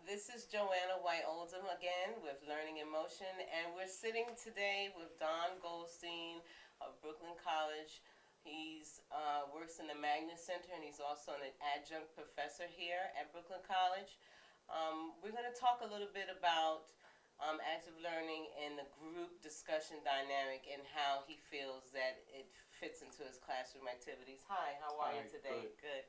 This is Joanna White Oldham again with Learning in Motion, and we're sitting today with Don Goldstein of Brooklyn College. He's works in the Magnet Center, and he's also an adjunct professor here at Brooklyn College. We're going to talk a little bit about active learning and the group discussion dynamic and how he feels that it fits into his classroom activities. Hi, how are you today? Good.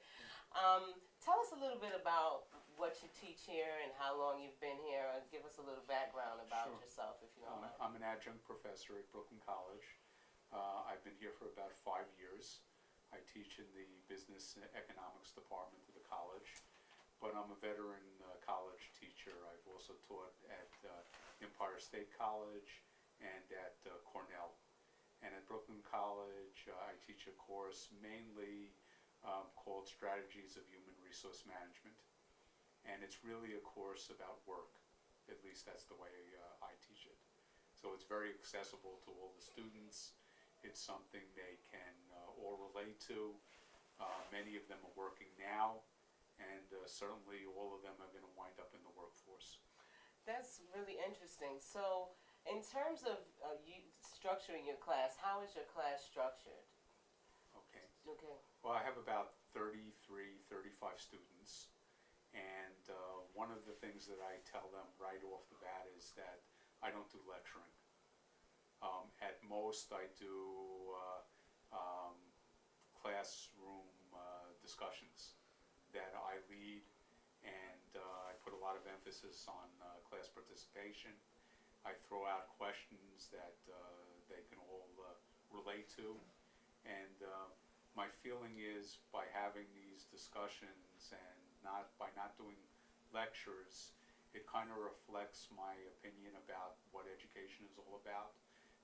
Tell us a little bit about what you teach here and how long you've been here, and give us a little background about Sure. yourself, if you don't mind. I'm an adjunct professor at Brooklyn College. I've been here for about 5 years. I teach in the business and economics department of the college, but I'm a veteran college teacher. I've also taught at Empire State College and at Cornell. And at Brooklyn College, I teach a course mainly called Strategies of Human Resource Management. And it's really a course about work. At least that's the way I teach it. So it's very accessible to all the students. It's something they can all relate to. Many of them are working now, and certainly all of them are going to wind up in the workforce. That's really interesting. So, in terms of you structuring your class, how is your class structured? Okay. Okay. Well, I have about 33, 35 students. And one of the things that I tell them right off the bat is that I don't do lecturing. At most, I do classroom discussions that I lead, and I put a lot of emphasis on class participation. I throw out questions that they can all relate to, and my feeling is by having these discussions and by not doing lectures, it kind of reflects my opinion about what education is all about.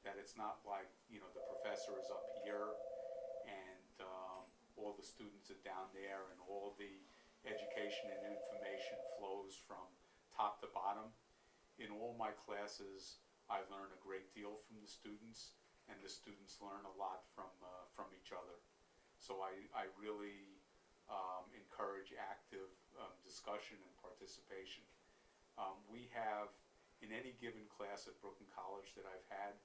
That it's not like, the professor is up here and all the students are down there and all the education and information flows from top to bottom. In all my classes, I learn a great deal from the students, and the students learn a lot from each other. So I really encourage active discussion and participation. We have, in any given class at Brooklyn College that I've had,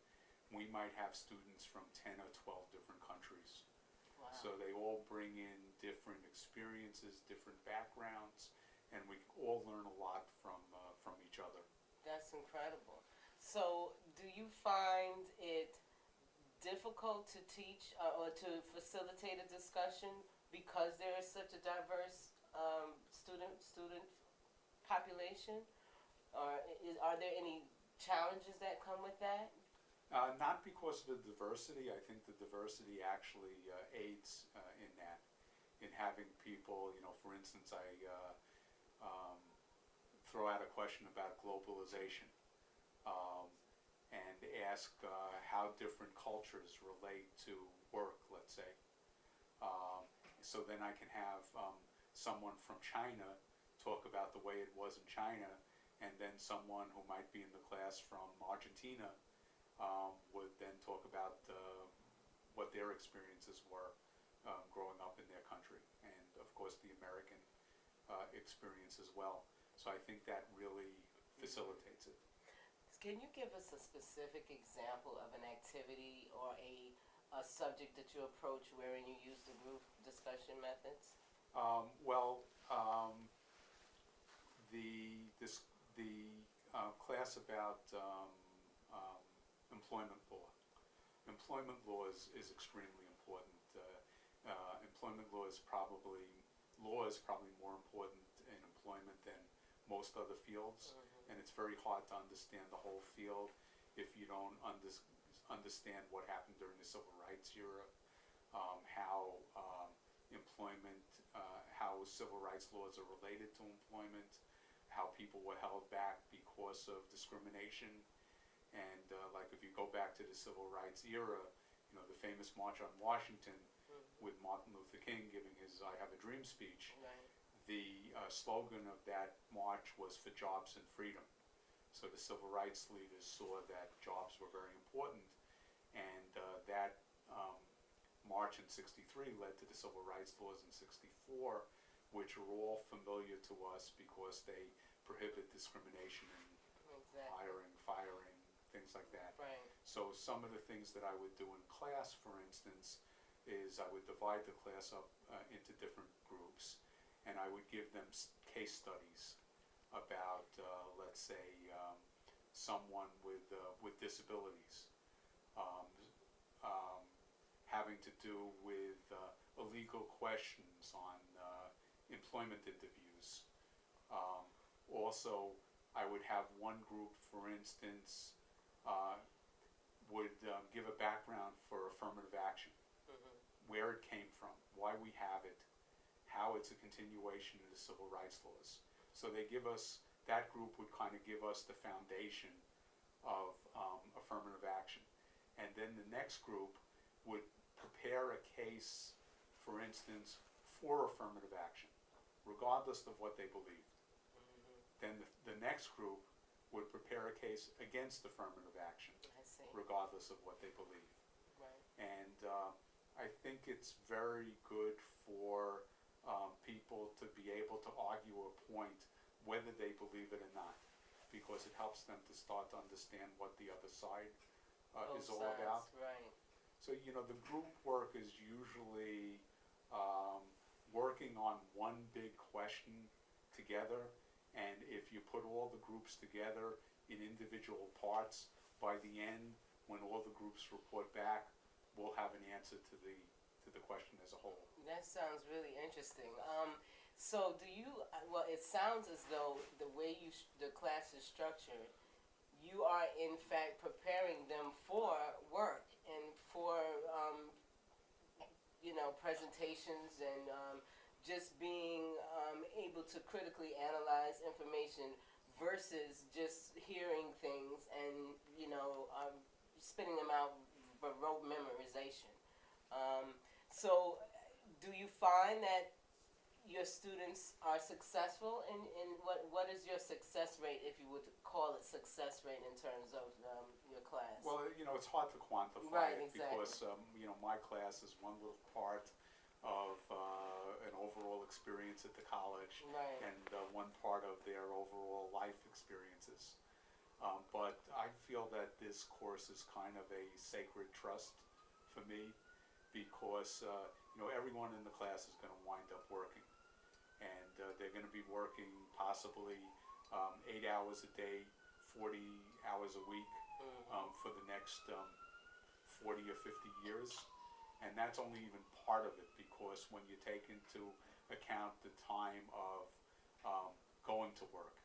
we might have students from 10 or 12 different countries. Wow. So they all bring in different experiences, different backgrounds, and we all learn a lot from each other. That's incredible. So, do you find it difficult to teach or to facilitate a discussion because there is such a diverse student population, or are there any challenges that come with that? Not because of the diversity. I think the diversity actually aids in that, in having people, for instance, I throw out a question about globalization and ask how different cultures relate to work, let's say. So then I can have someone from China talk about the way it was in China, and then someone who might be in the class from Argentina would then talk about what their experiences were growing up in their country, and of course the American experience as well. So I think that really facilitates it. Can you give us a specific example of an activity or a subject that you approach wherein you use the group discussion methods? The class about employment law. Employment law is extremely important. Employment law is probably more important in employment than most other fields, and it's very hard to understand the whole field if you don't understand what happened during the Civil Rights era, how employment, how civil rights laws are related to employment, how people were held back because of discrimination. And like if you go back to the Civil Rights era, the famous March on Washington with Martin Luther King giving his I Have a Dream speech, Right. the slogan of that march was for jobs and freedom. So the civil rights leaders saw that jobs were very important, and that march in '63 led to the civil rights laws in '64, which are all familiar to us because they prohibit discrimination in Exactly. hiring, firing, things like that. Right. So some of the things that I would do in class, for instance, is I would divide the class up into different groups, and I would give them case studies about, let's say, someone with disabilities, um, um, having to do with illegal questions on employment interviews. Um, Also, I would have one group, for instance, uh, would give a background for affirmative action, Mhm. where it came from, why we have it, how it's a continuation of the civil rights laws. So they give us, that group would kind of give us the foundation of affirmative action. And then the next group would prepare a case, for instance, for affirmative action, regardless of what they believed. Mhm. Then the next group would prepare a case against affirmative action, I see. regardless of what they believe. Right. And I think it's very good for people to be able to argue a point whether they believe it or not, because it helps them to start to understand what the other side Both is all sides. about. Right. So, you know, the group work is usually um, working on one big question together, and if you put all the groups together in individual parts, by the end, when all the groups report back, we'll have an answer to the question as a whole. That sounds really interesting. So do you? Well, it sounds as though the way the class is structured, you are in fact preparing them for work and for presentations and just being able to critically analyze information versus just hearing things and spitting them out for rote memorization. So, do you find that your students are successful in what is your success rate, if you would call it success rate, in terms of your class? Well, you know, it's hard to quantify Right, it exactly. because, you know, my class is one little part of an overall experience at the college Right. and one part of their overall life experiences. But I feel that this course is kind of a sacred trust for me because, you know, everyone in the class is going to wind up working. And they're going to be working possibly 8 hours a day, 40 hours a week for the next 40 or 50 years. And that's only even part of it, because when you take into account the time of going to work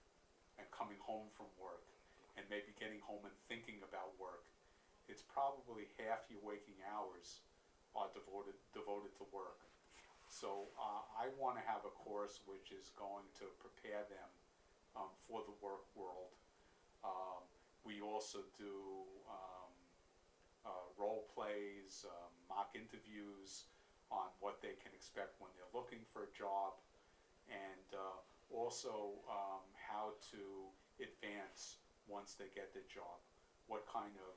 and coming home from work and maybe getting home and thinking about work, it's probably half your waking hours are devoted to work. So I want to have a course which is going to prepare them for the work world. We also do role plays, mock interviews on what they can expect when they're looking for a job, and also how to advance once they get their job. What kind of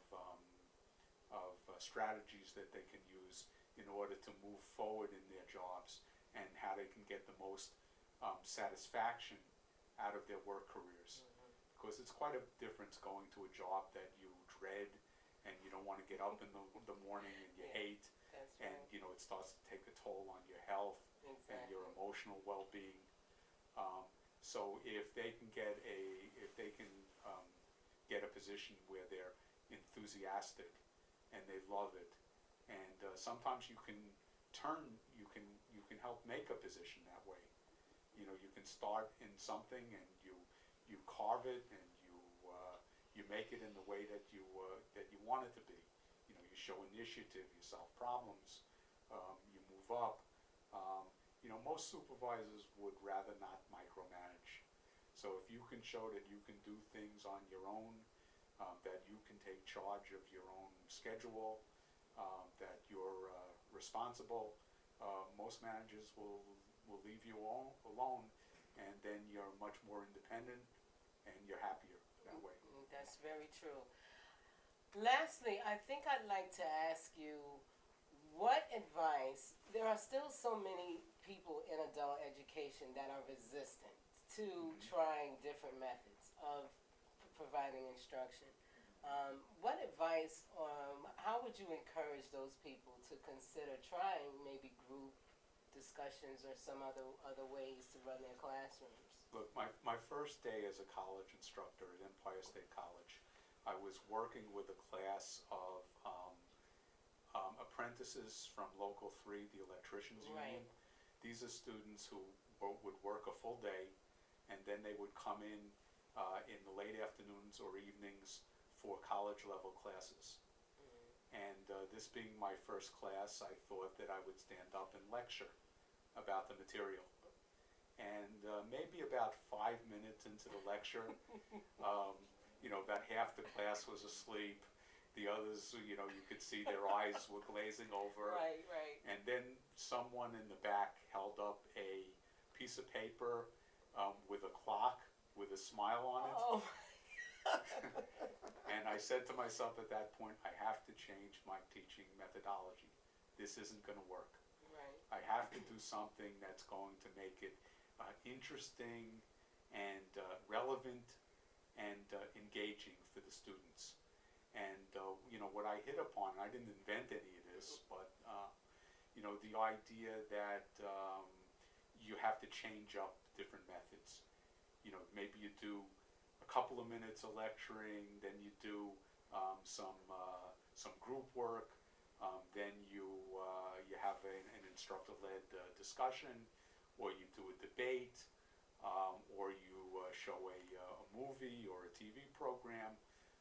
strategies that they can use in order to move forward in their jobs, and how they can get the most satisfaction out of their work careers. Because it's quite a difference going to a job that you dread and you don't want to get up in the morning and you hate, That's and right. you know it starts to take a toll on your health and Exactly. your emotional well-being. So if they can get a position where they're enthusiastic and they love it, and sometimes you can help make a position that way. You know, you can start in something and you carve it and you make it in the way that you want it to be. You know, you show initiative, you solve problems, you move up. You know, most supervisors would rather not micromanage. So if you can show that you can do things on your own, that you can take charge of your own schedule, that you're responsible, most managers will leave you alone, and then you're much more independent and you're happier that way. That's very true. Lastly, I think I'd like to ask you, what advice? There are still so many people in adult education that are resistant to trying different methods of providing instruction. What advice, how would you encourage those people to consider trying maybe group discussions or some other ways to run their classrooms? Look, my first day as a college instructor at Empire State College, I was working with a class of apprentices from Local 3, the Electricians Union. Right. These are students who would work a full day, and then they would come in the late afternoons or evenings for college level classes. And this being my first class, I thought that I would stand up and lecture about the material. And maybe about 5 minutes into the lecture, about half the class was asleep. The others, you could see their eyes were glazing over. Right, right. And then someone in the back held up a piece of paper with a clock with a smile on it. Oh. And I said to myself at that point, I have to change my teaching methodology. This isn't going to work. Right. I have to do something that's going to make it interesting and relevant and engaging for the students. And what I hit upon, I didn't invent any of this, but the idea that you have to change up different methods. Maybe you do a couple of minutes of lecturing, then you do some group work, then you have an instructor-led discussion, or you do a debate, or you show a movie or a TV program,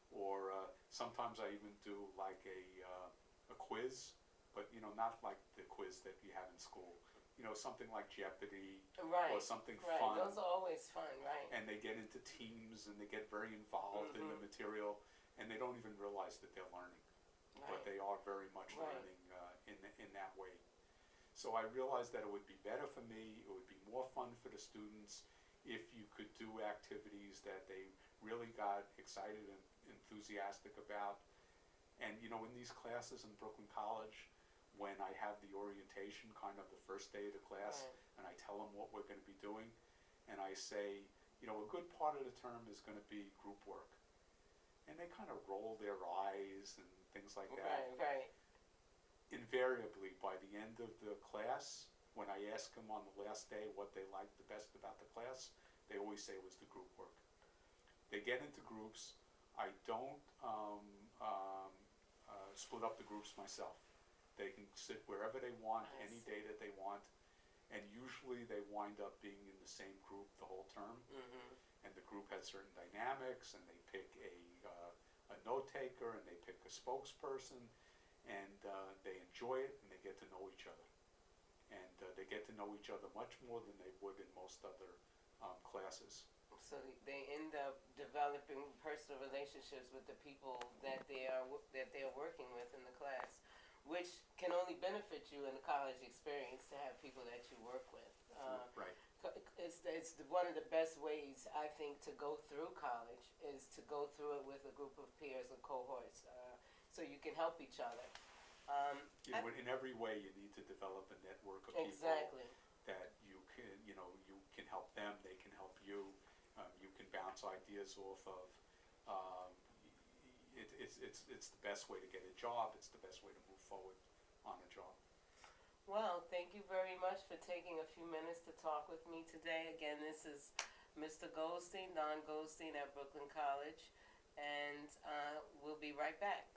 or sometimes I even do like a quiz, but not like the quiz that you have in school. Something like Jeopardy, Right. or something Right. fun. Those are always fun, right? And they get into teams and they get very involved in the material, and they don't even realize that they're learning, but Right. they are very much Right. learning in that way. So I realized that it would be better for me, it would be more fun for the students if you could do activities that they really got excited and enthusiastic about. And in these classes in Brooklyn College, when I have the orientation, kind of the first day of the class, Right. and I tell them what we're going to be doing, and I say, a good part of the term is going to be group work. And they kind of roll their eyes and things like that. Right, right. Invariably, by the end of the class, when I ask them on the last day what they liked the best about the class, they always say it was the group work. They get into groups. I don't split up the groups myself. They can sit wherever they want, I any see. day that they want, and usually they wind up being in the same group the whole term. And the group has certain dynamics, and they pick a note taker, and they pick a spokesperson, and they enjoy it, and they get to know each other. And they get to know each other much more than they would in most other classes. So they end up developing personal relationships with the people that they're working with in the class, which can only benefit you in the college experience to have people that you work with. Right. It's one of the best ways, I think, to go through college is to go through it with a group of peers or cohorts, so you can help each other. In every way, you need to develop a network of people Exactly. that you can help them, they can help you. You can bounce ideas off of. It's the best way to get a job. It's the best way to move forward on a job. Well, thank you very much for taking a few minutes to talk with me today. Again, this is Mr. Goldstein, Don Goldstein at Brooklyn College, and we'll be right back.